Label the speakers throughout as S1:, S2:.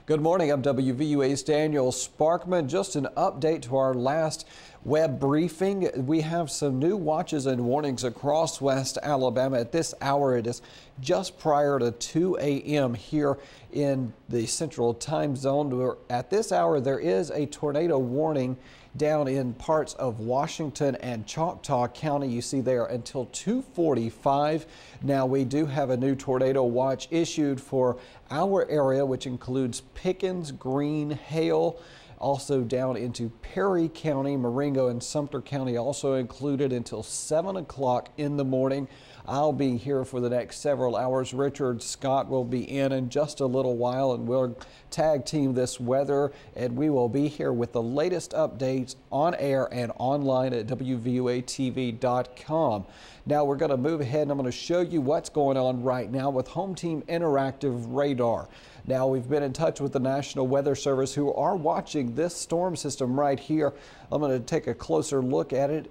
S1: Good morning. I'm WVUA's Daniel Sparkman. Just an update to our last web briefing. We have some new watches and warnings across West Alabama. At this hour, it is just prior to 2 a.m. here in the Central Time Zone. At this hour, there is a tornado warning down in parts of Washington and Choctaw County. You see there until 2:45. Now we do have a new tornado watch issued for our area, which includes Pickens, Greene, Hale, also down into Perry County, Marengo, and Sumter County also included until 7 o'clock in the morning. I'll be here for the next several hours. Richard Scott will be in just a little while, and we'll tag team this weather, and we will be here with the latest updates on air and online at WVUATV.com. Now we're going to move ahead, and I'm going to show you what's going on right now with Home Team Interactive Radar. Now, we've been in touch with the National Weather Service, who are watching this storm system right here. I'm going to take a closer look at it.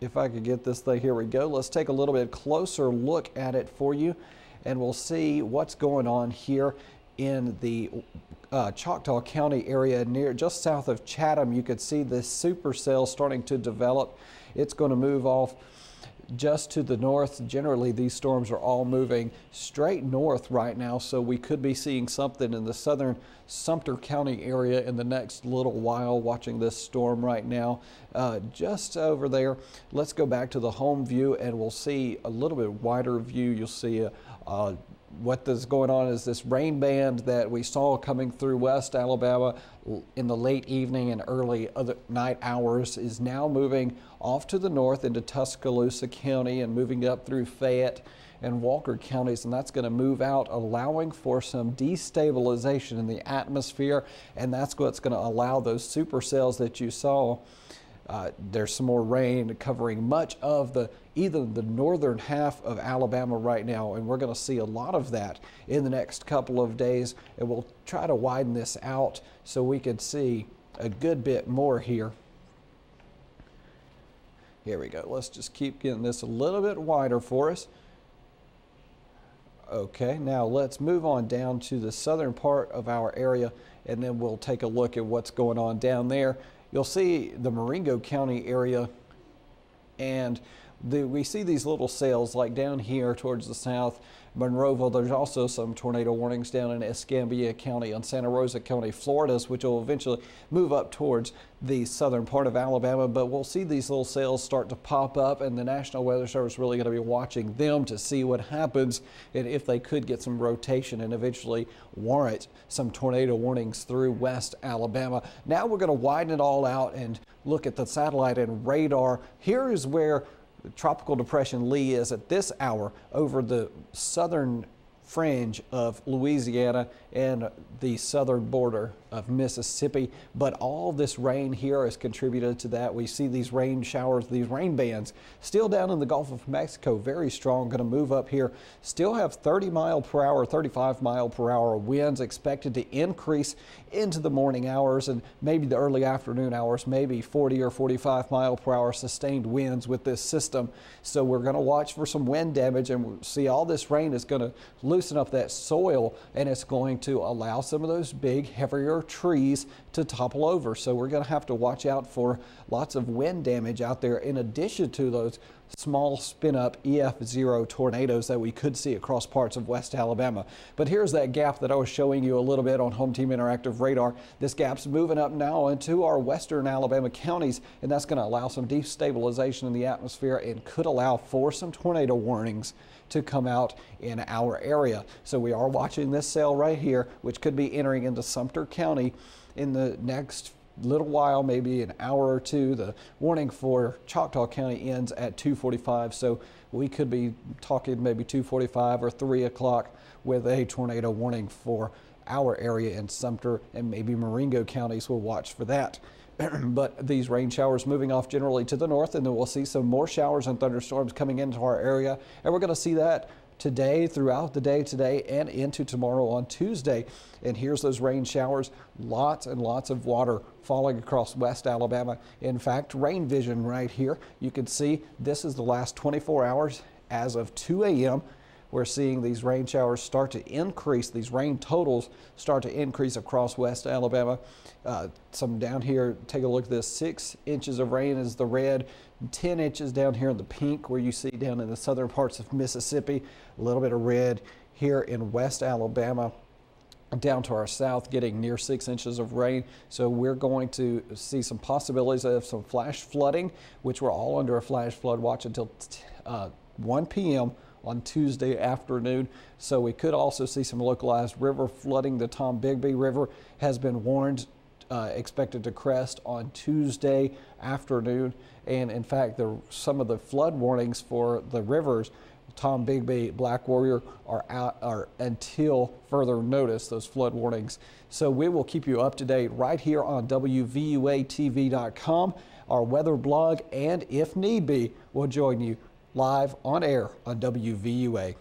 S1: If I could get this thing, here we go. Let's take a little bit closer look at it for you, and we'll see what's going on here in the Choctaw County area near just south of Chatham. You could see this supercell starting to develop. It's going to move off just to the north. Generally, these storms are all moving straight north right now, so we could be seeing something in the southern Sumter County area in the next little while. Watching this storm right now just over there. Let's go back to the home view, and we'll see a little bit wider view. You'll see what is going on is this rain band that we saw coming through West Alabama in the late evening and early night hours is now moving off to the north into Tuscaloosa County and moving up through Fayette and Walker counties, and that's going to move out, allowing for some destabilization in the atmosphere, and that's what's going to allow those supercells that you saw. There's some more rain covering much of either the northern half of Alabama right now, and we're going to see a lot of that in the next couple of days, and we'll try to widen this out so we can see a good bit more here. Here we go. Let's just keep getting this a little bit wider for us. Okay, now let's move on down to the southern part of our area, and then we'll take a look at what's going on down there. You'll see the Marengo County area, and we see these little cells like down here towards the south, Monroeville. There's also some tornado warnings down in Escambia County and Santa Rosa County, Florida, which will eventually move up towards the southern part of Alabama. But we'll see these little cells start to pop up, and the National Weather Service is really going to be watching them to see what happens and if they could get some rotation and eventually warrant some tornado warnings through West Alabama. Now we're going to widen it all out and look at the satellite and radar. Here is where Tropical Depression Lee is at this hour over the southern fringe of Louisiana and the southern border of Mississippi, but all this rain here has contributed to that. We see these rain showers, these rain bands still down in the Gulf of Mexico, very strong, going to move up here. Still have 30 mile per hour, 35 mile per hour winds expected to increase into the morning hours and maybe the early afternoon hours, maybe 40 or 45 mile per hour sustained winds with this system. So we're going to watch for some wind damage, and we'll see all this rain is going to loosen up that soil, and it's going to allow some of those big, heavier trees to topple over. So we're going to have to watch out for lots of wind damage out there, in addition to those small spin-up EF0 tornadoes that we could see across parts of West Alabama. But here's that gap that I was showing you a little bit on Home Team Interactive Radar. This gap's moving up now into our western Alabama counties, and that's going to allow some destabilization in the atmosphere and could allow for some tornado warnings to come out in our area. So we are watching this cell right here, which could be entering into Sumter County in the next little while, maybe an hour or two. The warning for Choctaw County ends at 2:45, so we could be talking maybe 2:45 or 3 o'clock with a tornado warning for our area in Sumter, and maybe Marengo counties will watch for that. But these rain showers moving off generally to the north, and then we'll see some more showers and thunderstorms coming into our area, and we're going to see that today, throughout the day today, and into tomorrow on Tuesday. And here's those rain showers, lots and lots of water falling across West Alabama. In fact, rain vision right here, you can see this is the last 24 hours as of 2 a.m. we're seeing these rain showers start to increase, these rain totals start to increase across West Alabama. Some down here, take a look at this, 6 inches of rain is the red, 10 inches down here in the pink where you see down in the southern parts of Mississippi, a little bit of red here in West Alabama. Down to our south, getting near 6 inches of rain. So we're going to see some possibilities of some flash flooding, which we're all under a flash flood watch until 1 p.m. on Tuesday afternoon. So we could also see some localized river flooding. The Tombigbee River has been warned, expected to crest on Tuesday afternoon. And in fact, some of the flood warnings for the rivers, Tombigbee, Black Warrior, are until further notice, those flood warnings. So we will keep you up to date right here on WVUATV.com, our weather blog, and if need be, we'll join you live on air on WVUA.